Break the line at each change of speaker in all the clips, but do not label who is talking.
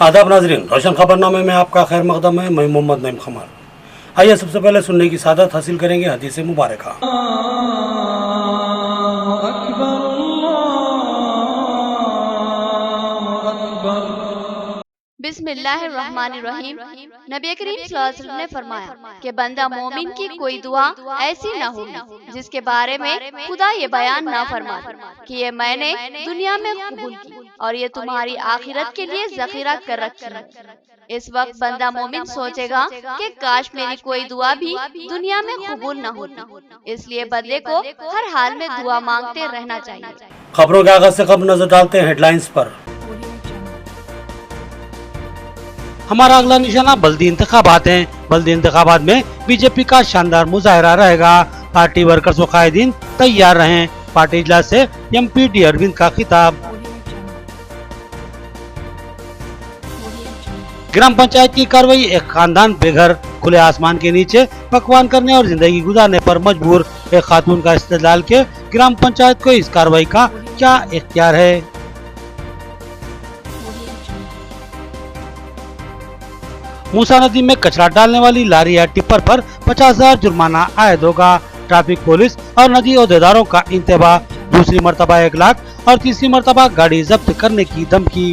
आदाब नाजरीन, रोशन खबरनामे में आपका खैर मकदम है। मैं मोहम्मद नईम खमर। आइए सबसे पहले सुनने की सादत हासिल करेंगे हदीस मुबारक।
बिस्मिल्लाहिर्रहमानिर्रहीम। नबी करीम सल्लल्लाहु अलैहि वसल्लम ने फरमाया कि बंदा मोमिन की कोई दुआ ऐसी न होगी जिसके बारे में खुदा ये बयान ना फरमाए कि ये मैंने दुनिया में कबूल की और ये तुम्हारी आखिरत के लिए जखीरा कर रखी है। इस वक्त बंदा मोमिन सोचेगा कि काश मेरी कोई दुआ भी दुनिया में कबूल न होती। इसलिए बंदे को हर हाल में दुआ मांगते रहना चाहिए।
खबरों के आगाज से कब नजर डालते हैं हेडलाइंस पर। हमारा अगला निशाना बल्दी इंतखाबात है। बल्दी इंतखाबात में बीजेपी का शानदार मुजाहरा रहेगा। पार्टी वर्कर्स व कायदीन तैयार रहें। पार्टी इजलास से एमपी डी अरविंद का खिताब। ग्राम पंचायत की कार्रवाई, एक खानदान बेघर, खुले आसमान के नीचे पकवान करने और जिंदगी गुजारने पर मजबूर। एक खातून का इस्तेदलाल के ग्राम पंचायत को इस कार्रवाई का क्या इख्तियार है। मूसा नदी में कचरा डालने वाली लारी या टिप्पर पर 50,000 जुर्माना आयद होगा। ट्रैफिक पुलिस और नदी अहदेदारों का इंतबाह। दूसरी मर्तबा 1 लाख और तीसरी मर्तबा गाड़ी जब्त करने की धमकी।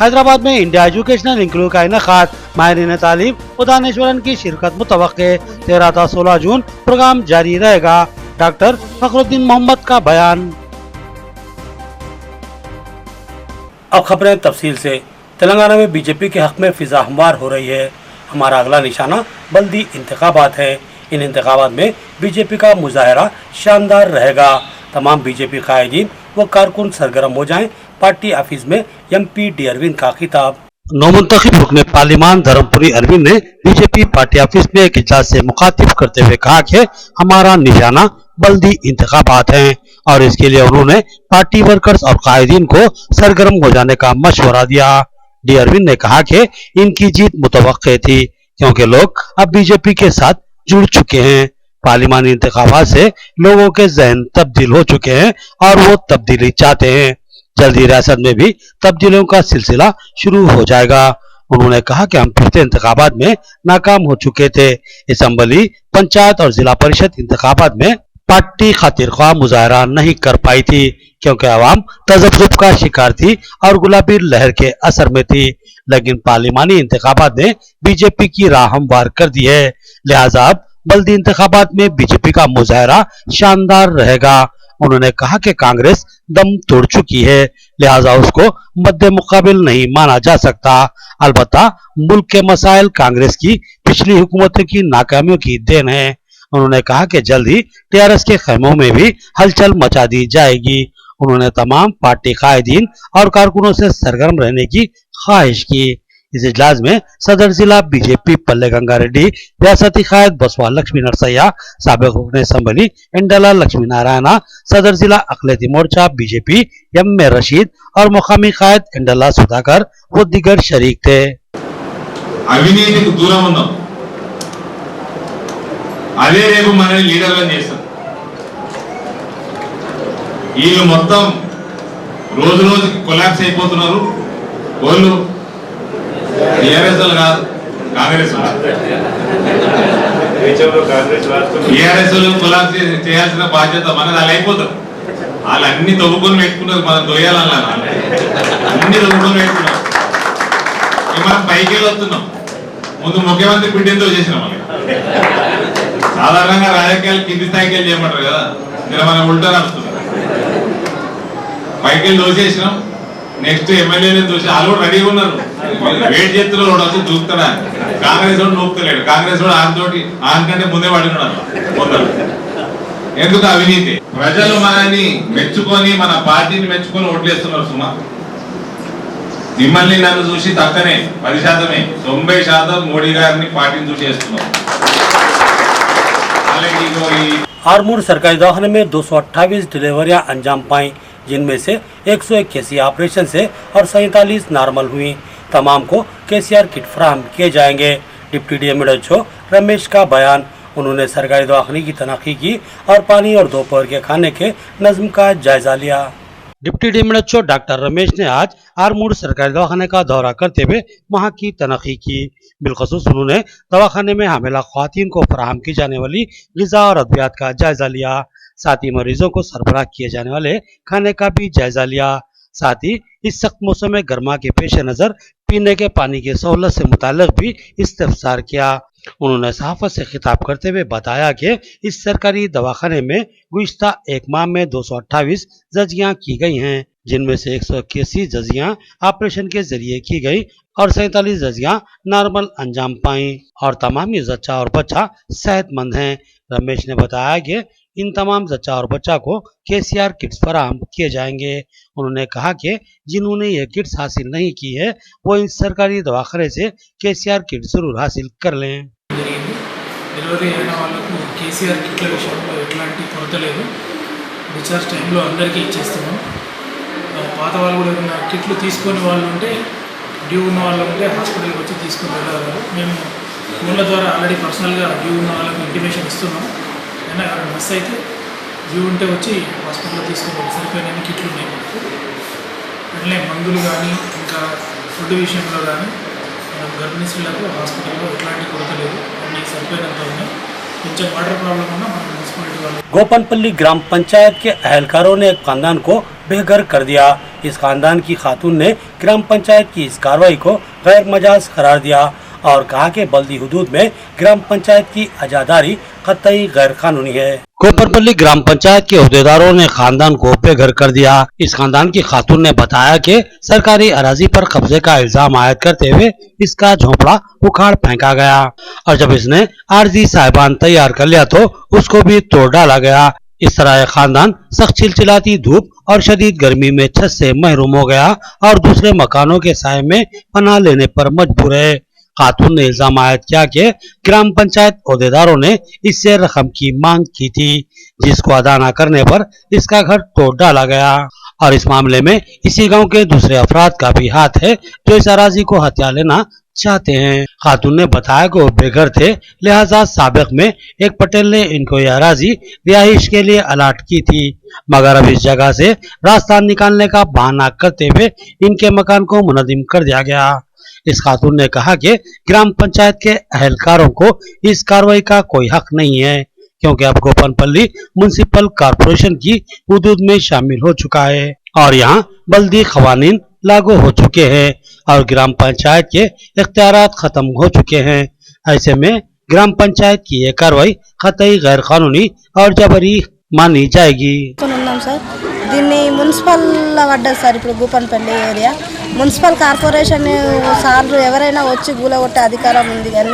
हैदराबाद में इंडिया एजुकेशनल इंक्लूव का इनेकाद। माहिरीन तालीम व दानिशवरन की शिरकत मुतवक्के। 13 था 16 जून प्रोग्राम जारी रहेगा। डॉक्टर फखरुद्दीन मोहम्मद का बयान। अब खबरें तफसील से। तेलंगाना में बीजेपी के हक में फिजा हमवार हो रही है। हमारा अगला निशाना बल्दी इंतखाबात है। इन इंतखाबात में बीजेपी का मुजाहरा शानदार रहेगा। तमाम बीजेपी कायदीन व कारकुन सरगर्म हो जाएं। पार्टी ऑफिस में एमपी डी अरविंद का खिताब। नौमुंतखब रुकने पार्लिमान धर्मपुरी अरविंद ने बीजेपी पार्टी ऑफिस में एक इजलास से मुखातिब करते हुए कहा कि हमारा निशाना बल्दी इंतखाबात हैं और इसके लिए उन्होंने पार्टी वर्कर्स और कायदीन को सरगर्म हो जाने का मशवरा दिया। डी अरविंद ने कहा कि इनकी जीत मुतवक्के थी क्योंकि लोग अब बीजेपी के साथ जुड़ चुके हैं। पार्लिमानी इंतखाबात से लोगों के जहन तब्दील हो चुके हैं और वो तब्दीली चाहते हैं। जल्दी रियासत में भी तब्दीलियों का सिलसिला शुरू हो जाएगा। उन्होंने कहा कि हम पिछले इंतखाबात में नाकाम हो चुके थे। असम्बली, पंचायत और जिला परिषद इंतखाबात में पार्टी खातिर ख्वाह मुजाहरा नहीं कर पाई थी क्योंकि आवाम तजब्जुब का शिकार थी और गुलाबी लहर के असर में थी। लेकिन पार्लिमानी इंतखाबात ने बीजेपी की राह हमवार कर दी है। लिहाजा अब बल्दी इंतखाबात में बीजेपी का मुजाहरा शानदार रहेगा। उन्होंने कहा कि कांग्रेस दम तोड़ चुकी है, लिहाजा उसको मद्दे मुकाबिल नहीं माना जा सकता। अलबत्ता मुल्क के मसाइल कांग्रेस की पिछली हुकूमतों की नाकामियों की देन है। उन्होंने कहा कि जल्द ही टीआरएस के खैमों में भी हलचल मचा दी जाएगी। उन्होंने तमाम पार्टी कायदीन और कारकुनों से सरगर्म रहने की ख्वाहिश की। इस इजलास में सदर जिला बीजेपी पल्ले गंगा रेड्डी, रियासती कायद बसवा लक्ष्मी नरसैया, साबिक रुकन असम्बली इंडला लक्ष्मी नारायणा, सदर जिला अकलियती मोर्चा बीजेपी एम ए रशीद और मुकामी कायद इंडला सुधाकर व दीगर शरीक थे।
అవినీతికి దూరం ఉన్నాం, అదే రేపు మనల్ని లీడర్లను చేస్తాం. వీళ్ళు మొత్తం రోజు రోజుకి కొలాప్స్ అయిపోతున్నారు. వాళ్ళు టీఆర్ఎస్ వాళ్ళు కాదు, కాంగ్రెస్ టీఆర్ఎస్ వాళ్ళు కొలాప్స్ చేయాల్సిన బాధ్యత మనది. అలా అయిపోతారు. వాళ్ళు అన్ని తవ్వుకొని పెట్టుకున్నారు, మనం దొయ్యాలన్నా అన్ని తవ్వుకొని పెట్టుకున్నారు. మనం పైకి వస్తున్నాం. ముందు ముఖ్యమంత్రి బిడ్డతో చేసినాం. సాధారణంగా రాజకీయాలు కింది స్థాయికి వెళ్ళి చేయమంటారు కదా, ఇలా మనం ఉల్టా నడుస్తున్నాం. పైకి వెళ్ళి దోసేసినాం. నెక్స్ట్ ఎమ్మెల్యేని దోసి వాళ్ళు కూడా రెడీగా ఉన్నారు. వెయిట్ చేస్తున్నారు, వాడు వచ్చి దూకుతాడా. కాంగ్రెస్ వాడు నూపుతలేడు. కాంగ్రెస్ వాడు ఆయనకంటే ముందే పడినాడు. పొందాడు. ఎందుకు అవినీతి. ప్రజలు మనని మెచ్చుకొని, మన పార్టీని మెచ్చుకొని ఓట్లేస్తున్నారు. సుమా మిమ్మల్ని నన్ను చూసి తక్కనే 10%, 90% మోడీ గారిని పార్టీని చూసి చేస్తున్నాం.
आरमूर सरकारी दवाखाने में 228 डिलीवरियां अंजाम पाई, जिनमें से 181 ऑपरेशन से और 47 नॉर्मल हुई। तमाम को केसीआर किट फराहम किए जाएंगे। डिप्टी डीएमओ रमेश का बयान। उन्होंने सरकारी दवाखाने की तनख्वाही की और पानी और दोपहर के खाने के नज्म का जायजा लिया। डिप्टी डीएमएचओ डॉक्टर रमेश ने आज आरमूर सरकारी दवाखाने का दौरा करते हुए वहां की तनखी की। बिलखसूस उन्होंने दवाखाने में हामिला ख्वातीन को फराहम की जाने वाली ग़िज़ा और अद्वियात का जायजा लिया। साथ ही मरीजों को सरबराह किए जाने वाले खाने का भी जायजा लिया। साथ ही इस सख्त मौसम में गर्मा के पेश नजर पीने के पानी की सहूलत से मुताल्लिक भी इस्तफसार किया। उन्होंने सहाफत से खिताब करते हुए बताया कि इस सरकारी दवाखाने में गुज़िश्ता एक माह में 228 जजियां की गई हैं, जिनमें से 181 जजियां ऑपरेशन के जरिए की गई और 47 जजियां नॉर्मल अंजाम पाई और तमाम जच्चा और बच्चा सेहतमंद हैं। रमेश ने बताया कि इन तमाम जच्चा और बच्चा को केसीआर किट्स फराहम किए जाएंगे। उन्होंने कहा कि जिन्होंने ये किट्स हासिल नहीं की है वो इन सरकारी दवाखाने से केसीआर किट जरूर हासिल कर लें।
డెలివరీ అయిన వాళ్ళకు కేసీఆర్ కిట్ల విషయంలో ఎట్లాంటి కొరత లేదు. డిశ్చార్జ్ టైంలో అందరికీ ఇచ్చేస్తున్నాం. పాత వాళ్ళు కూడా ఏమైనా కిట్లు తీసుకొని వాళ్ళు ఉంటే డ్యూ ఉన్న వాళ్ళు ఉంటే హాస్పిటల్కి వచ్చి తీసుకొని వెళ్ళగలరు. మేము ఫోన్ల ద్వారా ఆల్రెడీ పర్సనల్గా డ్యూ ఉన్న వాళ్ళకి ఇంటిమేషన్ ఇస్తున్నాం. అయినా ఎవరైనా మిస్ అయితే డ్యూ ఉంటే వచ్చి హాస్పిటల్లో తీసుకొని సరిపోయిన కిట్లు ఉన్నాయి. అట్లే మందులు కానీ ఇంకా ఫుడ్ విషయంలో కానీ గర్భిణీ స్త్రీలకు హాస్పిటల్లో ఎట్లాంటి కొరత లేదు. అన్నీ సరిపోయినంత ఉన్నాయి. కొంచెం వాటర్ ప్రాబ్లం ఉన్నా మన మున్సిపాలిటీ వాళ్ళు
गोपनपल्ली ग्राम पंचायत के अहलकारों ने एक खानदान को बेघर कर दिया। इस खानदान की खातून ने ग्राम पंचायत की इस कार्रवाई को गैर मजाज करार दिया और कहा कि बल्दी हुदूद में ग्राम पंचायत की अजादारी कतई गैर कानूनी है। गोपनपल्ली ग्राम पंचायत के अहदेदारों ने खानदान को बेघर कर दिया। इस खानदान की खातून ने बताया कि सरकारी अराजी पर कब्जे का इल्जाम आयद करते हुए इसका झोंपड़ा उखाड़ फेंका गया और जब इसने आरजी साहिबान तैयार कर लिया तो उसको भी तोड़ डाला गया। इस तरह यह खानदान सख्त चिलचिलाती धूप और शदीद गर्मी में छत से महरूम हो गया और दूसरे मकानों के साए में पनाह लेने पर मजबूर है। खातून ने इल्जाम आयद किया कि ग्राम पंचायत अहदेदारों ने इससे रकम की मांग की थी, जिसको अदा न करने पर इसका घर तोड़ डाला गया और इस मामले में इसी गांव के दूसरे अफराद का भी हाथ है जो इस अराजी को हथिया लेना चाहते हैं। खातून ने बताया कि वो बेघर थे, लिहाजा साबिक में एक पटेल ने इनको यह अराजी रिहाइश के लिए अलाट की थी, मगर अब इस जगह से रास्ता निकालने का बहाना करते हुए इनके मकान को मुनज़्ज़िम कर दिया गया। इस खातून ने कहा कि ग्राम पंचायत के अहलकारों को इस कार्रवाई का कोई हक नहीं है, क्योंकि अब गोपनपल्ली म्युनिसिपल कॉरपोरेशन की हुदूद में शामिल हो चुका है और यहाँ बल्दी कवानीन लागू हो चुके हैं और ग्राम पंचायत के इख्तियारात खत्म हो चुके हैं। ऐसे में ग्राम पंचायत की ये कार्रवाई कतई गैर कानूनी और जबरी मानी जाएगी।
సార్ దీన్ని మున్సిపల్ పడ్డది సార్. ఇప్పుడు గూపన్పల్లి ఏరియా మున్సిపల్ కార్పొరేషన్ సార్లు ఎవరైనా వచ్చి గూలగొట్టే అధికారం ఉంది, కానీ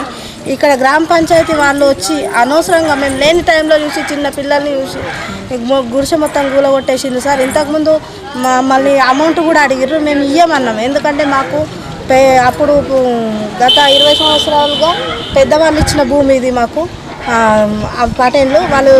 ఇక్కడ గ్రామ పంచాయతీ వాళ్ళు వచ్చి అనవసరంగా మేము లేని టైంలో చూసి చిన్న పిల్లల్ని చూసి గుడిసె మొత్తం గూలగొట్టేసింది సార్. ఇంతకుముందు మళ్ళీ అమౌంట్ కూడా అడిగిర్రు, మేము ఇయ్యమన్నాం. ఎందుకంటే మాకు అప్పుడు గత 20 సంవత్సరాలుగా పెద్దవాళ్ళు ఇచ్చిన భూమి ఇది. మాకు పటేళ్ళు వాళ్ళు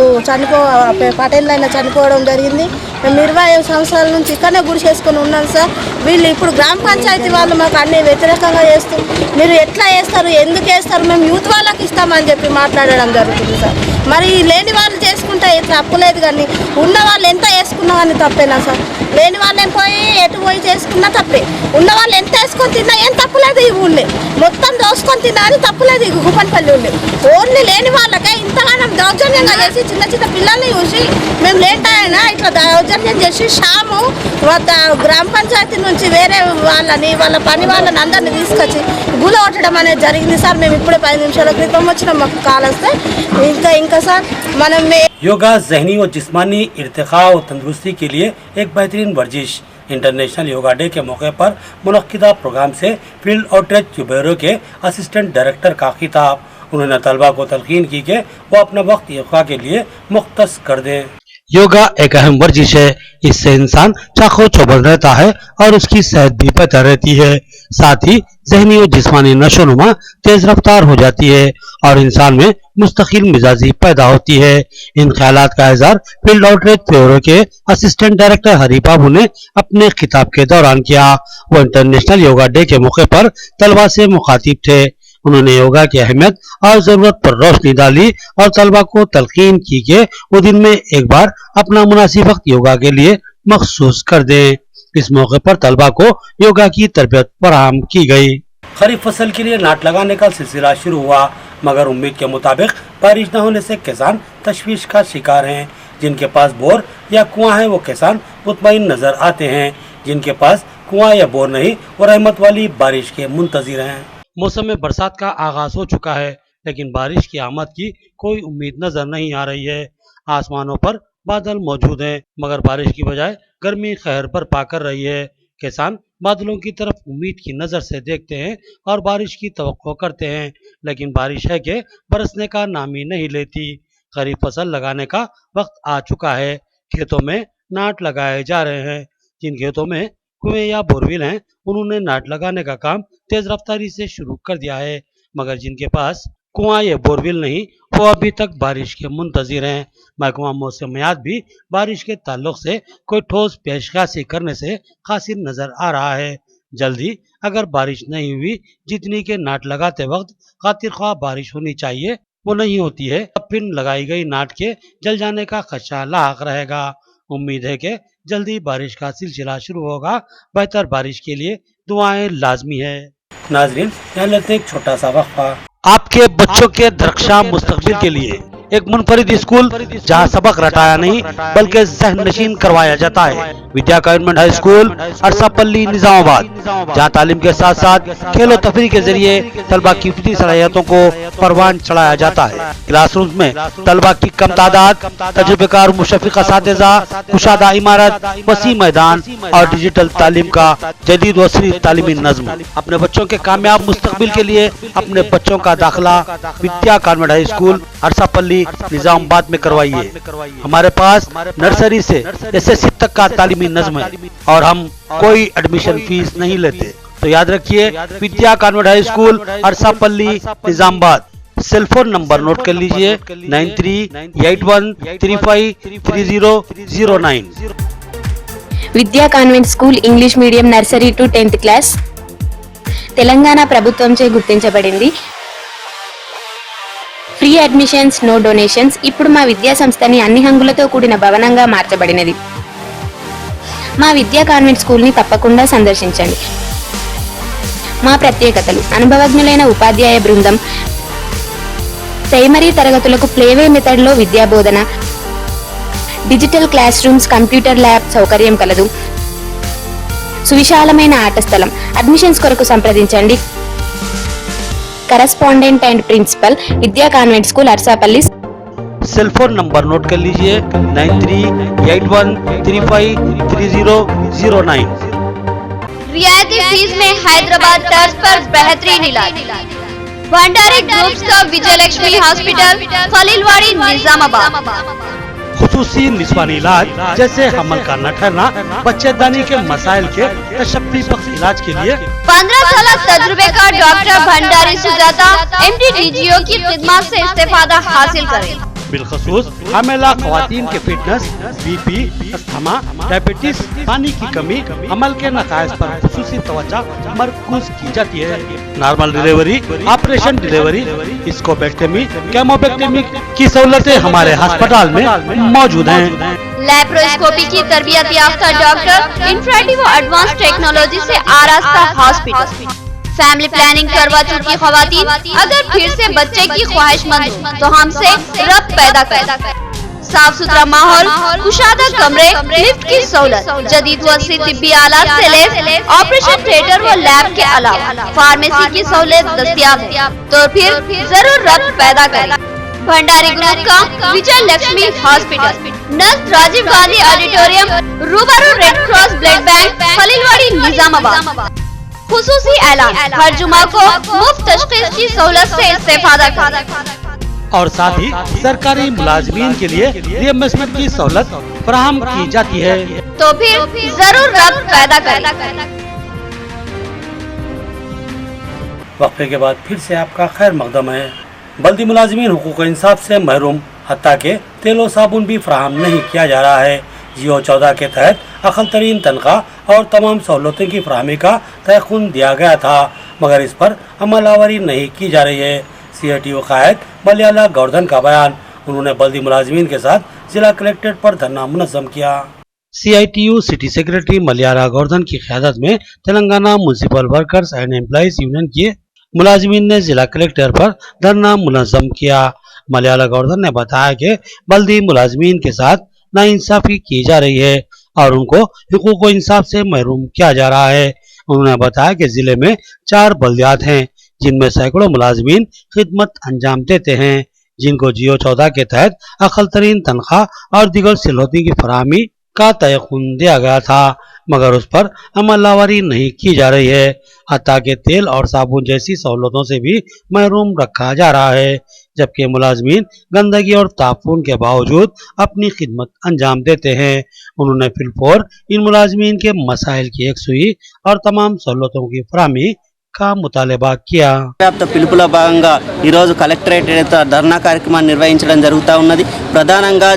పటేళ్ళు అయినా చనిపోవడం జరిగింది. మేము 25 సంవత్సరాల నుంచి ఇక్కడనే గుడి చేసుకొని ఉన్నాం సార్. వీళ్ళు ఇప్పుడు గ్రామ పంచాయతీ వాళ్ళు మాకు అన్ని వ్యతిరేకంగా చేస్తూ మీరు ఎట్లా వేస్తారు, ఎందుకు వేస్తారు, మేము యూత్ వాళ్ళకి ఇస్తామని చెప్పి మాట్లాడడం జరుగుతుంది సార్. మరి లేని వాళ్ళు చేసుకుంటే తప్పు లేదు, కానీ ఉన్న వాళ్ళు ఎంత వేసుకున్నా కానీ తప్పేనా సార్? లేని వాళ్ళు ఏం పోయి ఎటు పోయి చేసుకున్నా తప్పే, ఉన్న వాళ్ళు ఎంత వేసుకొని తిన్నా ఏం తప్పులేదు. ఈ ఊళ్ళో మొత్తం దోసుకొని తిన్నా అని తప్పులేదు. ఈ గూపన్పల్లి ఊళ్ళో ఓన్లీ లేని వాళ్ళకే ఇంతగానం దౌర్జన్యంగా చేసి చిన్న చిన్న పిల్లల్ని చూసి మేము లేటాయినా ఇట్లా దౌర్జన్యం చేసి షాము గ్రామ పంచాయతీ నుంచి వేరే వాళ్ళని వాళ్ళ పని వాళ్ళని అందరినీ తీసుకొచ్చి గుల కొట్టడం అనేది జరిగింది సార్. మేము ఇప్పుడే 5 నిమిషాల క్రితం వచ్చిన మాకు కాల్ వస్తే ఇంకా సార్ మనం
योगा ज़हनी और जिस्मानी इर्तिका और तंदुरुस्ती के लिए एक बेहतरीन वर्जिश। इंटरनेशनल योगा डे के मौके पर मुनक्किदा प्रोग्राम से फील्ड आउटरीच ब्यूरो के असिस्टेंट डायरेक्टर का खिताब। उन्होंने तलबा को तलकीन की कि वो अपना वक्त योगा के लिए मुख्तस कर दें। योगा एक अहम वर्जिश है, इससे इंसान चाको चौबंद रहता है और उसकी सेहत भी बेहतर रहती है। साथ ही ज़हनी और जिस्मानी नशोनुमा तेज रफ्तार हो जाती है और इंसान में मुस्तकिल मिजाजी पैदा होती है। इन ख्यालात का इज़हार फील्ड आउटरीच ब्यूरो के असिस्टेंट डायरेक्टर हरी बाबू ने अपने खिताब के दौरान किया। वो इंटरनेशनल योगा डे के मौके पर तलबा से मुखातिब थे। उन्होंने योगा की अहमियत और जरूरत पर रोशनी डाली और तलबा को तलकीन की कि वो दिन में एक बार अपना मुनासिब वक्त योगा के लिए मखसूस कर दें। इस मौके पर तलबा को योगा की तरबियत फराहम की गई। खरीफ फसल के लिए नाट लगाने का सिलसिला शुरू हुआ, मगर उम्मीद के मुताबिक बारिश न होने से किसान तशवीश का शिकार हैं। जिनके पास बोर या कुआं है वो किसान मुतमईन नजर आते हैं, जिनके पास कुआं या बोर नहीं वो रहमत वाली बारिश के मुंतजिर हैं। मौसम में बरसात का आगाज हो चुका है, लेकिन बारिश की आमद की कोई उम्मीद नजर नहीं आ रही है। आसमानों पर बादल मौजूद हैं, मगर बारिश की बजाय गर्मी कहर बरपा कर रही है। किसान बादलों की तरफ उम्मीद की नज़र से देखते हैं और बारिश की तवक्को करते हैं, लेकिन बारिश है कि बरसने का नाम ही नहीं लेती। खरीफ फसल लगाने का वक्त आ चुका है। खेतों में नाट लगाए जा रहे हैं। जिन खेतों में कुएं या बोरवेल हैं, उन्होंने नाट लगाने का काम तेज रफ्तारी से शुरू कर दिया है, मगर जिनके पास कुआं या बोरवेल नहीं वो अभी तक बारिश के मुंतजिर हैं। महकमा मौसमियात भी बारिश के ताल्लुक से कोई ठोस पेशकशी करने से कासिर नजर आ रहा है। जल्दी अगर बारिश नहीं हुई, जितनी के नाट लगाते वक्त खातिर ख्वाह बारिश होनी चाहिए वो नहीं होती है, तब फिर लगाई गई नाट के जल जाने का खदशा लाक रहेगा। उम्मीद है कि जल्दी बारिश का सिलसिला शुरू होगा। बेहतर बारिश के लिए दुआएं लाजमी है। नाजरीन, यहाँ लेते हैं एक छोटा सा वक्फा। आपके बच्चों के दरख्शां मुस्तकबिल के लिए एक मुनफरिद स्कूल जहां सबक रटाया नहीं बल्कि ज़हन नशीन करवाया जाता है। विद्या government high school Arasapalli Nizamabad, जहां तालीम के साथ साथ खेलो तफरी के जरिए तलबा की फितरी सलाहियतों को परवान चढ़ाया जाता है। क्लासरूम में तलबा की कम तादाद, तजुर्बेकार मुशफ़िक़ असातिज़ा, कुशादा इमारत, वसी मैदान और डिजिटल तालीम का जदीद वसरी तालीमी नज़्म। अपने बच्चों के कामयाब मुस्तकबिल के लिए अपने बच्चों का दाखिला विद्या government high school Arasapalli Nizamabad में करवाइए। हमारे पास नर्सरी से एसएससी तक का तालीमी नज़्म है और हम कोई एडमिशन फीस नहीं लेते। तो याद रखिए, Vidya government high school Arasapalli Nizamabad. Cell phone number note कर लीजिए 9381353009।
Vidya convent school English medium nursery to 10th class Telangana ప్రభుత్వంచే గుర్తించబడింది. Free admissions, no donations. ఇప్పుడు మా విద్యా సంస్థని అన్ని హంగులతో కూడిన భవనంగా మార్చబడినది. మా విద్యా కాన్వెంట్ స్కూల్ని తప్పకుండా సందర్శించండి. మా ప్రత్యేకతలు: అనుభవజ్ఞులైన ఉపాధ్యాయ బృందం, ప్రైమరీ తరగతులకు ప్లేవే మెథడ్లో విద్యాబోధన, digital class rooms, computer lab సౌకర్యం కలదు. సువిశాలమైన ఆట స్థలం. అడ్మిషన్స్ కొరకు సంప్రదించండి. Correspondent and principal Vidya convent school Arasapalli.
Cell phone number note कर लीजिए 9381353009।
रियायती फीस में हैदराबाद तर्ज पर बेहतरीन इलाज। भंडारी ग्रुप्स का विजयलक्ष्मी हॉस्पिटल, खलीलवाड़ी, निजामाबाद।
खुसूसी निस्वानी इलाज जैसे हमल का न ठहरना, बच्चेदानी के मसाइल के तशफ़्फ़ी बख्श इलाज के लिए
15 साल तजुर्बे का डॉक्टर भंडारी सुजाता MD-DGO की खिदमत से इस्तेफादा हासिल करें।
बिलखसूस हमेला ख़वातीन के फिटनेस, BP, अस्थमा, डायबिटीज, पानी की कमी, अमल के नकायस पर खुसूसी तवज्जो मरकूज की जाती है। नॉर्मल डिलीवरी, ऑपरेशन डिलीवरी, स्कोपेक्टमी, केमोपेक्टमी की सहूलतें हमारे अस्पताल में मौजूद हैं।
लैप्रोस्कोपी की तरबियत याफ्ता डॉक्टर, इंफ्रारेड व एडवांस टेक्नोलॉजी से आरास्ता हॉस्पिटल। फैमिली प्लानिंग करवा चुकी खवातीन अगर फिर से बच्चे की ख्वाहिशमंद हो तो हमसे रब पैदा कर। साफ सुथरा माहौल, कुशादा कमरे, लिफ्ट की सहूलत, जदीद व तिब्बी आलात से लैस ऑपरेशन थिएटर व लैब के अलावा फार्मेसी की सहूलत दस्तयाब है। तो फिर जरूर रब पैदा करें। भंडारी ग्रुप का विजय लक्ष्मी हॉस्पिटल, नज़द राजीव गांधी ऑडिटोरियम, रूबरू red cross blood bank, Khaleelwadi, Nizamabad. खुसूसी ऐलान, हर जुमा को मुफ्त तशखीस की सहूलत से इस्तेफादा करें।
और साथ ही सरकारी मुलाजमीन के लिए रिएम्बर्समेंट की सहूलत फराहम की जाती है।
तो फिर जरूर रब पैदा करें।
वक्फे के बाद फिर से आपका खैर मकदम है। बल्दी मुलाजमीन हुकूक इंसाफ से महरूम, हत्ता के तेलो साबुन भी फराहम नहीं किया जा रहा है। जियो 14 के तहत अक़ल तरीन तनख्वाह और तमाम सहूलतों की फराहमी का तयक़ुन दिया गया था, मगर इस पर अमलावरी नहीं की जा रही है। CITO कायद मलयाला गवर्धन का बयान। उन्होंने बल्दी मुलाजमीन के साथ जिला कलेक्ट्रेट पर धरना मुनज़्ज़म किया। CITU सिटी सेक्रेटरी मलियारा गोवर्धन की क़यादत में Telangana municipal workers and employees union के मुलाजिमीन ने जिला कलेक्टर पर धरना मुनज़्ज़म किया। मलियारा गोवर्धन ने बताया कि बल्दी मुलाजिमीन के साथ नाइंसाफी की जा रही है और उनको हुकूक इंसाफ से महरूम किया जा रहा है। उन्होंने बताया कि जिले में 4 बल्दियात हैं जिनमें सैकड़ों मुलाजिमीन खिदमत अंजाम देते हैं, जिनको जियो 14 के तहत अकल तरीन तनख्वाह और दीगर सहूलतों की फराहमी का तयख्खुन दिया गया था, मगर उस पर अमलवारी नहीं की जा रही है। हत्ता के तेल और साबुन जैसी सहूलतों से भी महरूम रखा जा रहा है, जबकि मुलाजमीन गंदगी और ताफून के बावजूद अपनी खिदमत अंजाम देते हैं। उन्होंने फिलफौर इन मुलाजमीन के मसाइल की यकसुई और तमाम सहूलतों की फराहमी का मुतालबा किया।
వ్యాప్త పిలుపుల భాగంగా ఈరోజు కలెక్టరేట్ ఎదుట ధర్నా కార్యక్రమాన్ని నిర్వహించడం జరుగుతూ ఉన్నది. ప్రధానంగా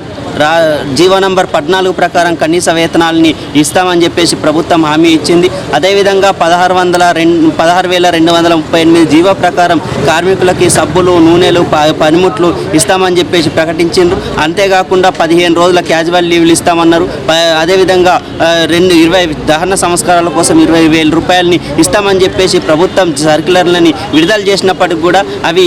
జీవో నంబర్ 14 ప్రకారం కనీస వేతనాలని ఇస్తామని చెప్పేసి ప్రభుత్వం హామీ ఇచ్చింది. అదేవిధంగా 16,238 జీవో ప్రకారం కార్మికులకి సబ్బులు, నూనెలు, పనిముట్లు ఇస్తామని చెప్పేసి ప్రకటించిండ్రు. అంతేకాకుండా 15 రోజుల క్యాజువల్ లీవ్లు ఇస్తామన్నారు. అదేవిధంగా 20 దహన సంస్కారాల కోసం 20,000 రూపాయలని ఇస్తామని చెప్పేసి ప్రభుత్వం సర్క్యులర్లని విడుదల చేసినప్పటికీ కూడా అవి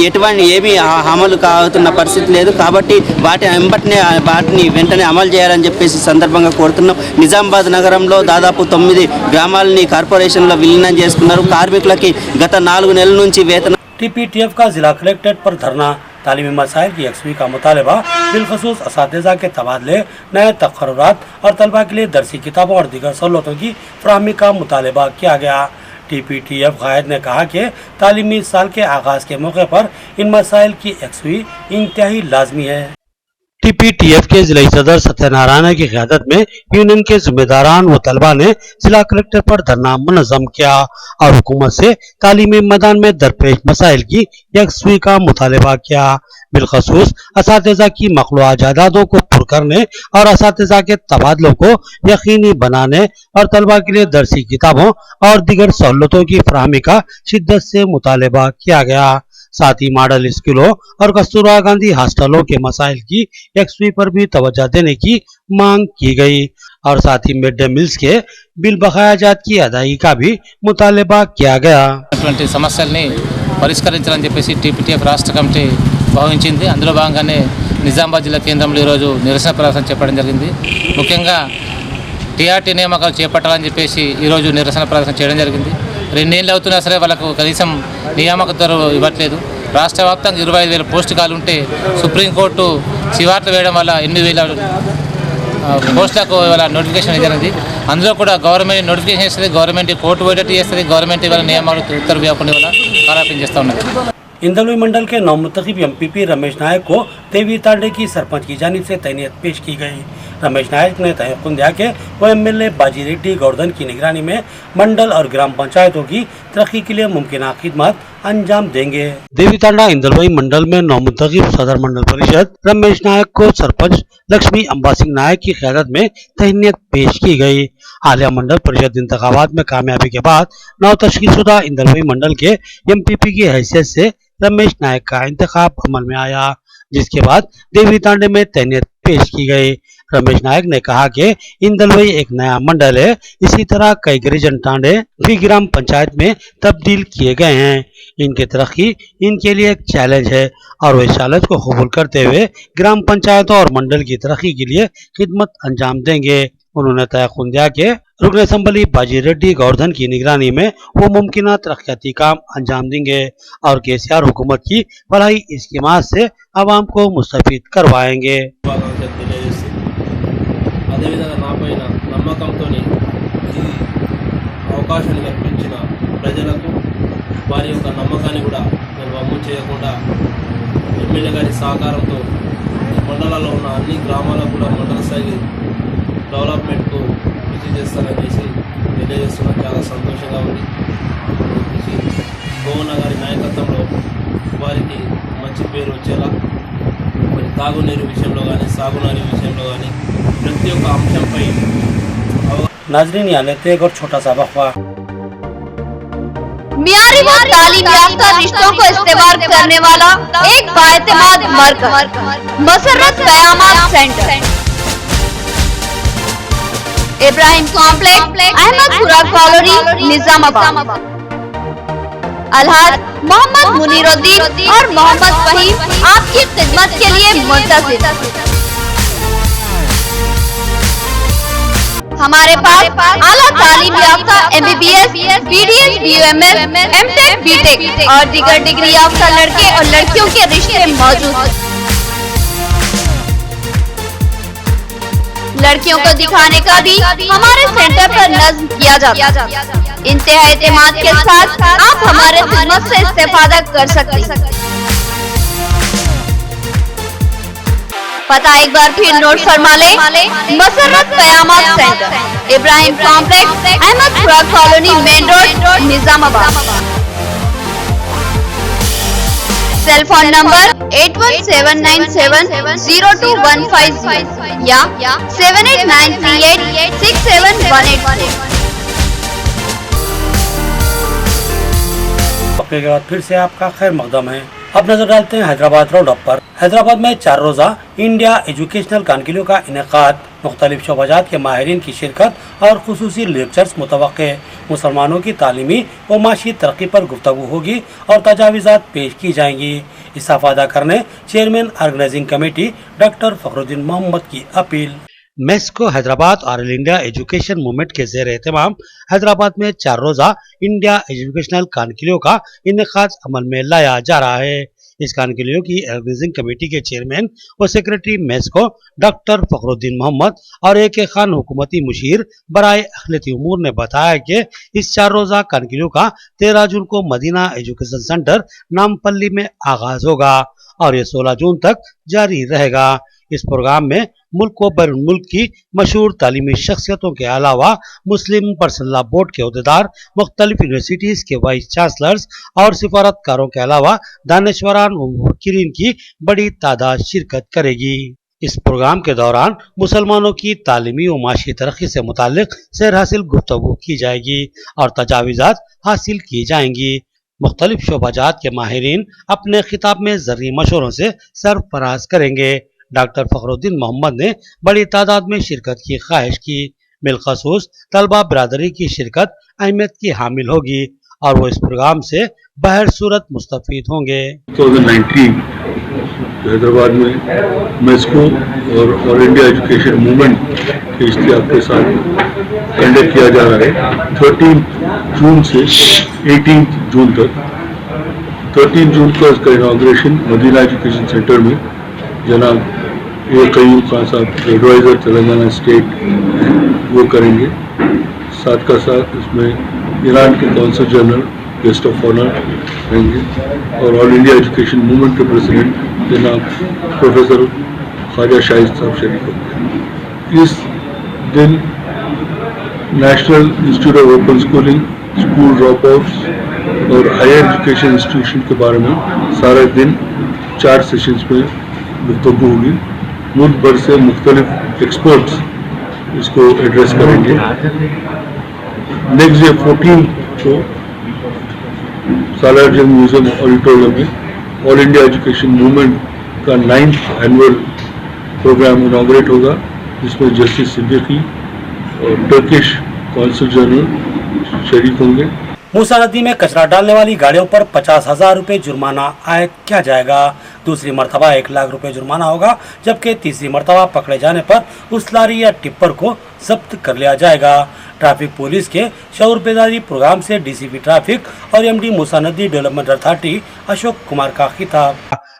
ఏమీ అమలు కావుతున్న పరిస్థితి లేదు. కాబట్టి వాటిని వెంటనే అమలు చేయాలని చెప్పేసి సందర్భంగా కోరుతున్నాం. నిజామాబాద్ నగరంలో దాదాపు 9 గ్రామాలని కార్పొరేషన్లో విలీనం చేసుకున్నారు. కార్మికులకి గత 4 నెలల నుంచి వేతన
TPTF का जिला कलेक्ट्रेट पर धरना तालीमी मसाइल की यकसुई का मुतालबा, बिलखसूस असातिज़ा के तबादले, नए तक़र्रुरात और तलबा के लिए दरसी किताबों और दीगर सहूलतों की फराहमी का मुतालबा किया गया। TPTF कायद ने कहा कि तालीमी साल के आगाज के मौके पर इन मसाइल की यकसुई इंतहाई लाजमी है। TPTF के जिला सदर सत्यनारायण की क़यादत में यूनियन के जिम्मेदारान व तलबा ने जिला कलेक्टर पर धरना मुनज़्ज़म किया और हुकूमत से तालीमी मैदान में दरपेश मसाइल की यकसुई का मुतालबा किया। बिलखसूस असातिज़ा की मखलूआ जायदादों को पुर करने और असातिज़ा के तबादलों को यकीनी बनाने और तलबा के लिए दरसी किताबों और दीगर सहूलतों की फराहमी का शिद्दत से मुतालबा किया गया। साथ ही मॉडल स्कूलों और कस्तूरबा गांधी हॉस्टलों के मसाइल की यकसुई पर भी तवज्जो देने की मांग की गई और साथ ही मिड डे मील्स के बिल बकायाजात की अदायगी का भी मुतालबा किया गया।
సమస్యల్ని పరిష్కరించాలని చెప్పేసి TPTF రాష్ట్ర కమిటీ భావించింది. అందులో భాగంగానే నిజామాబాద్ జిల్లా కేంద్రంలో ఈరోజు నిరసన ప్రదర్శన చెప్పడం జరిగింది. ముఖ్యంగా TRT నియామకాలు చేపట్టాలని చెప్పేసి ఈరోజు నిరసన ప్రదర్శన చేయడం జరిగింది. 2 ఏళ్ళు అవుతున్నా సరే వాళ్ళకు కనీసం నియామక ధర ఇవ్వట్లేదు. రాష్ట్ర వ్యాప్తంగా 25,000 పోస్టు ఖాళీ ఉంటే సుప్రీంకోర్టు చివాట్లు వేయడం వల్ల 8,000 పోస్టులకు ఇవాళ నోటిఫికేషన్ జరిగింది. అందులో కూడా గవర్నమెంట్ నోటిఫికేషన్ ఇస్తుంది, గవర్నమెంట్ కోర్టు పోయేటట్టు చేస్తుంది, గవర్నమెంట్ ఇవాళ నియామాలు ఉత్తర్వు ఇవ్వకుండా వల్ల కాలాపం చేస్తూ ఉన్నది.
इंदलवी मंडल के नौमुंतखब MPP रमेश नायक को देवी तांडे की सरपंच की जानिब से तैनात पेश की गई। रमेश नायक ने तयक़ुन दिया कि वो MLA बाजी रेड्डी गोवर्धन की निगरानी में मंडल और ग्राम पंचायतों की तरक्की के लिए मुमकिन खिदमत अंजाम देंगे। देवी तांडा इंदलवी मंडल में नौमुंतखब सदर मंडल परिषद रमेश नायक को सरपंच लक्ष्मी अंबा सिंह नायक की क़यादत में तहनीत पेश की गई। हालिया मंडल परिषद इंतखाबात में कामयाबी के बाद नौ तश्कीलशुदा इंदलवी मंडल के MPP की हैसियत से रमेश नायक का इंतखाब अमल में आया, जिसके बाद देवी तांडे में तैनात पेश की गई। रमेश नायक ने कहा कि इंदलवई एक नया मंडल है, इसी तरह कई गिरिजन तांडे भी ग्राम पंचायत में तब्दील किए गए हैं। इनकी तरक्की इनके लिए एक चैलेंज है और वे चैलेंज को कबूल करते हुए ग्राम पंचायतों और मंडल की तरक्की के लिए खिदमत अंजाम देंगे। उन्होंने तयक़ुन दिया कि रुकन असम्बली बाजी रेड्डी गोवर्धन की निगरानी में वो मुमकिन तरक्याती काम अंजाम देंगे और KCR हुकूमत की भलाई स्कीमात से आवाम को मुस्तफीद करवाएंगे।
అదేవిధంగా నాపైన నమ్మకంతో ఈ అవకాశాన్ని కల్పించిన ప్రజలకు వారి యొక్క నమ్మకాన్ని కూడా నేను వమ్ము చేయకుండా ఎమ్మెల్యే గారి సహకారంతో మండలాల్లో ఉన్న అన్ని గ్రామాలకు కూడా మండల స్థాయి డెవలప్మెంట్కు కృషి చేస్తానని తెలియజేస్తున్నాను. చాలా సంతోషంగా ఉంది. గోవన్న గారి నాయకత్వంలో వారికి మంచి పేరు వచ్చేలా మరి తాగునీరు విషయంలో కానీ సాగునీరు విషయంలో కానీ प्रति अंशं पर
नाजरीन यहाँ लेते एक और छोटा सा वक्फा।
मियारी व तालीम याफ्ता रिश्तों को इस्तेमाल करने वाला एक बाएतमाद मरकज मसरत क़यामत centre. Ibrahim complex, Ahmadpura colony, Nizamabad. Alhaj Mohammed Muneeruddin और मोहम्मद फहीम आपकी खिदमत के लिए मुंतज़िर। हमारे पास आला तालीम याफ्ता MBBS, BDS, BUMS, MTech, BTech और दीगर डिग्री याफ्ता लड़के और लड़कियों के रिश्ते मौजूद हैं। लड़कियों को दिखाने का भी हमारे सेंटर पर नज़्म किया जाता है। इंतहा एतमाद के साथ आप हमारे खिदमत से इस्तेफादा कर सकते हैं। पता एक बार फिर नोट फरमा ले, मसरत क़यामत centre, Ibrahim complex, Ahmadpura colony, main road, Nizamabad. Cell phone number 8179702150 या 7893867180।
के बाद फिर से आपका खैर मकदम है। अब नजर डालते हैं हैदराबाद राउंड अप पर। हैदराबाद में 4 रोजा इंडिया एजुकेशनल कॉन्क्लेव का इनेकाद, मुख्तलिफ शोबाजात के माहिरीन की शिरकत और खुसूसी लेक्चर्स मुतवक्के। मुसलमानों की तालीमी व माशी तरक्की पर गुफ्तगू होगी और तजावीज़ात पेश की जाएंगी। इस्तीफ़ा करने chairman organising committee doctor Fakhruddin Mohammad की अपील। मेस्को हैदराबाद और ऑल इंडिया एजुकेशन मूवमेंट के ज़ेर एहतमाम हैदराबाद में 4 रोजा इंडिया एजुकेशनल कॉन्क्लेव का इनेकाद अमल में लाया जा रहा है। इस कॉन्क्लेव की ऑर्गेनाइजिंग कमेटी के चेयरमैन व सेक्रेटरी मेस्को डॉक्टर फखरुद्दीन मोहम्मद और AK खान हुकूमती मुशीर बराए अखिलती उमूर ने बताया कि इस 4 रोजा कॉन्क्लेव का 13 जून को मदीना एजुकेशन सेंटर नामपल्ली में आगाज होगा और ये 16 जून तक जारी रहेगा। इस प्रोग्राम में मुल्क व बैरून मुल्क की मशहूर तालीमी शख्सियतों के अलावा मुस्लिम पर्सनल बोर्ड के अहदेदार, मुख्तलिफ यूनिवर्सिटीज के वाइस चांसलर्स और सिफारतकारों के अलावा दानिशवरान व मुफक्किरीन की बड़ी तादाद शिरकत करेगी। इस प्रोग्राम के दौरान मुसलमानों की तालीमी व माशी तरक्की से मुताल्लिक सैर हासिल गुफ्तगू की जाएगी और तजावीज़ात हासिल की जाएंगी। मुख्तलिफ शोबाजात के माहिरीन अपने खिताब में ज़र्री मशवरों से सरफराज करेंगे। डॉक्टर फखरुद्दीन मोहम्मद ने बड़ी तादाद में शिरकत की ख्वाहिश की। बिलखसूस तलबा बरादरी की शिरकत अहमियत की हामिल होगी और वो इस प्रोग्राम से बहर सूरत मुस्तफीद होंगे।
2019 हैदराबाद में मेस्को और ऑल इंडिया एजुकेशन मूवमेंट के इश्तियाक के साथ कंडक्ट किया जा रहा है 13 जून से 18 जून तक। 13 जून को इसका इनाग्रेशन मदीना एजुकेशन सेंटर में जनाब कयूम खान साहब एडवाइज़र तेलंगाना स्टेट वो करेंगे। साथ का साथ इसमें ईरान के consul general guest of honour रहेंगे और ऑल इंडिया एजुकेशन मूवमेंट के प्रेसिडेंट जनाब प्रोफेसर ख्वाजा शाहिद साहब शरीक होंगे। इस दिन national institute of open schooling, school dropouts और हायर एजुकेशन इंस्टीट्यूशन के बारे में सारा दिन 4 सेशंस में गुफ्तगू होगी। मुल्क भर से मुख्तलिफ एक्सपर्ट्स इसको एड्रेस करेंगे। नेक्स्ट डे 14 को सालार जंग म्यूजियम ऑडिटोरियम में ऑल इंडिया एजुकेशन मूवमेंट का 9th एनुअल प्रोग्राम इनॉग्रेट होगा, जिसमें जस्टिस सिद्दीकी और टर्किश कौंसल जनरल शरीक होंगे।
मूसा नदी में कचरा डालने वाली गाड़ियों पर 50,000 रुपए जुर्माना आयद किया जाएगा। दूसरी मरतबा 1 लाख रुपए जुर्माना होगा, जबकि तीसरी मरतबा पकड़े जाने पर उस लारी या टिप्पर को जब्त कर लिया जाएगा। ट्रैफिक पुलिस के शऊर बेदारी प्रोग्राम से DCP ट्रैफिक और MD मूसा नदी डेवलपमेंट अथॉरिटी अशोक कुमार का खिताब,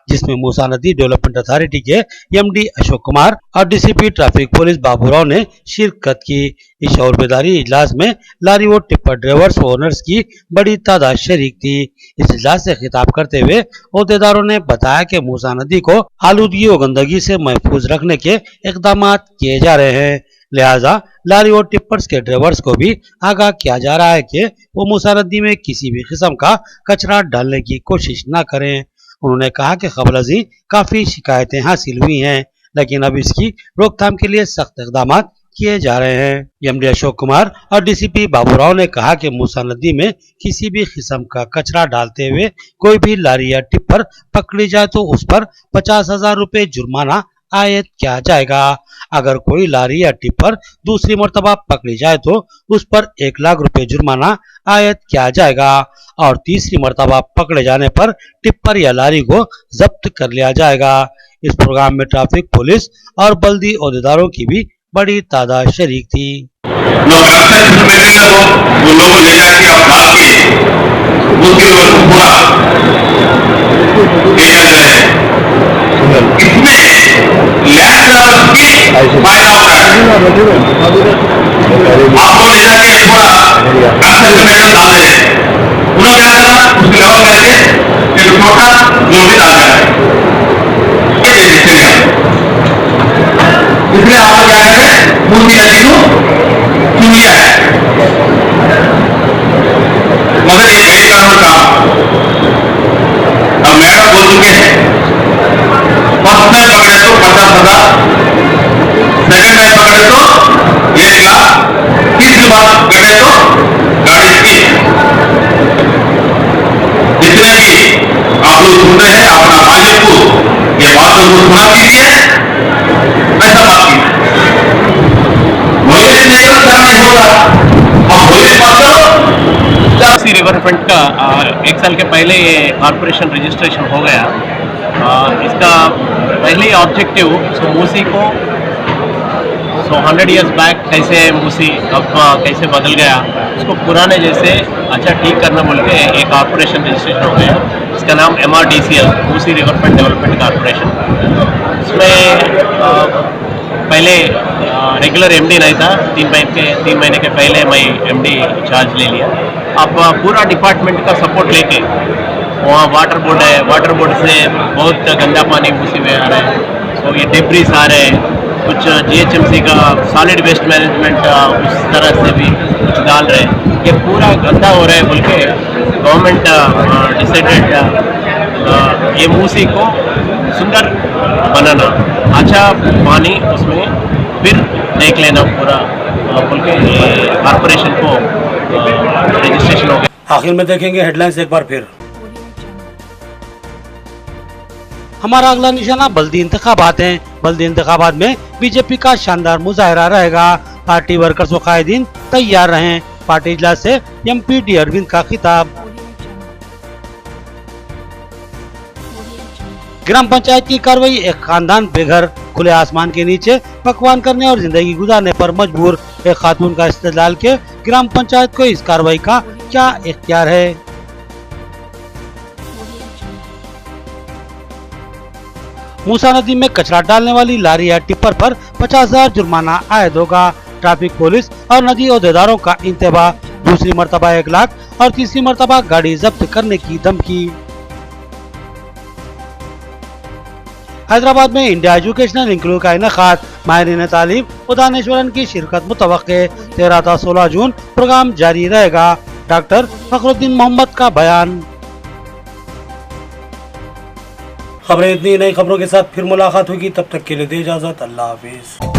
जिसमें मूसा नदी डेवलपमेंट अथॉरिटी के MD अशोक कुमार और DCP ट्रैफिक पुलिस बाबूराव ने शिरकत की। इस शऊर बेदारी इजलास में लारी व टिप्पर ड्राइवर्स व ओनर्स की बड़ी तादाद शरीक थी। इस इजलास से खिताब करते हुए अहदेदारों ने बताया कि मूसा नदी को आलूदगी व गंदगी से महफूज रखने के इकदाम किए जा रहे हैं, लिहाजा लारी और टिप्पर्स के ड्राइवर्स को भी आगाह किया जा रहा है कि वो मूसा नदी में किसी भी किस्म का कचरा डालने की कोशिश न करें। उन्होंने कहा कि क़बल काफी शिकायतें हासिल हुई हैं, लेकिन अब इसकी रोकथाम के लिए सख्त इक़दाम किए जा रहे हैं। MD अशोक कुमार और DCP बाबूराव ने कहा कि मूसा नदी में किसी भी किस्म का कचरा डालते हुए कोई भी लारी या टिप्पर पकड़ी जाए तो उस पर 50,000 रुपए जुर्माना आयद किया जाएगा। अगर कोई लारी या टिप्पर दूसरी मर्तबा पकड़ी जाए तो उस पर 1 लाख रुपए जुर्माना आयद किया जाएगा और तीसरी मर्तबा पकड़े जाने पर टिप्पर या लारी को जब्त कर लिया जाएगा। इस प्रोग्राम में ट्रैफिक पुलिस और बल्दी ओहदेदारों की भी बड़ी तादाद शरीक थी।
इसलिए आप क्या करें, मूसी नदी को चुनिया है, मगर ये गैर कानून काम। अब मैडम बोल चुके हैं, फर्स्ट में पकड़े तो 50,000, सेकंड में पकड़े तो 1 लाख, तीसरी बार पकड़े तो गाड़ी की। जितने भी आप लोग सुन रहे हैं, अपना मालिक को ये बातों को सुना दीजिए, ऐसा बात की
सी रिवरफ्रंट का 1 साल के पहले ये कॉर्पोरेशन रजिस्ट्रेशन हो गया। इसका पहले ऑब्जेक्टिव मूसी को 100 इयर्स बैक कैसे मूसी अब कैसे बदल गया, उसको पुराने जैसे अच्छा ठीक करना बोल के एक कॉर्पोरेशन रजिस्ट्रेशन हो गया। इसका नाम MRDCL, Musi riverfront development corporation. इसमें पहले रेगुलर MD नहीं था, 3 महीने के पहले मैं MD चार्ज ले लिया। अब पूरा डिपार्टमेंट का सपोर्ट लेके वहाँ वाटर बोर्ड है, वाटर बोर्ड से बहुत गंदा पानी मूसी में आ रहा है, तो ये डेब्रिस आ रहे हैं, कुछ GHMC का सॉलिड वेस्ट मैनेजमेंट उस तरह से भी कुछ डाल रहे हैं, ये पूरा गंदा हो रहा है बोल के गवर्नमेंट डिसाइडेड ये मूसी को सुंदर बनाना, अच्छा पानी उसमें फिर देख लेना पूरा बोल के कॉर्पोरेशन को रजिस्ट्रेशन हो गया।
आखिर में देखेंगे हेडलाइंस एक बार फिर। हमारा अगला निशाना बल्दी इंतखाबात हैं। बल्दी इंतखाबात में बीजेपी का शानदार मुजाहरा रहेगा। पार्टी वर्कर्स व कायदीन तैयार रहें। पार्टी इजलास से MP डी अरविंद का खिताब। ग्राम पंचायत की कार्रवाई, एक खानदान बेघर, खुले आसमान के नीचे पकवान करने और जिंदगी गुजारने पर मजबूर। एक खातून का इस्तेदलाल के ग्राम पंचायत को इस कार्रवाई का क्या इख्तियार है। मूसा नदी में कचरा डालने वाली लारी या टिप्पर पर 50,000 जुर्माना आयद होगा। ट्रैफिक पुलिस और नदी ओहदेदारों का इंतबाह। दूसरी मर्तबा 1 लाख और तीसरी मर्तबा गाड़ी जब्त करने की धमकी। हैदराबाद में इंडिया एजुकेशनल इंक्लूव का इनेकाद। माहिरीन तालीम व दानिशवरन की शिरकत मुतवक्के। 13 था 16 जून प्रोग्राम जारी रहेगा। डॉक्टर फखरुद्दीन मोहम्मद का बयान। खबरें इतनी, नई खबरों के साथ फिर मुलाकात होगी, तब तक के लिए दे इजाजत। अल्लाह हाफिज।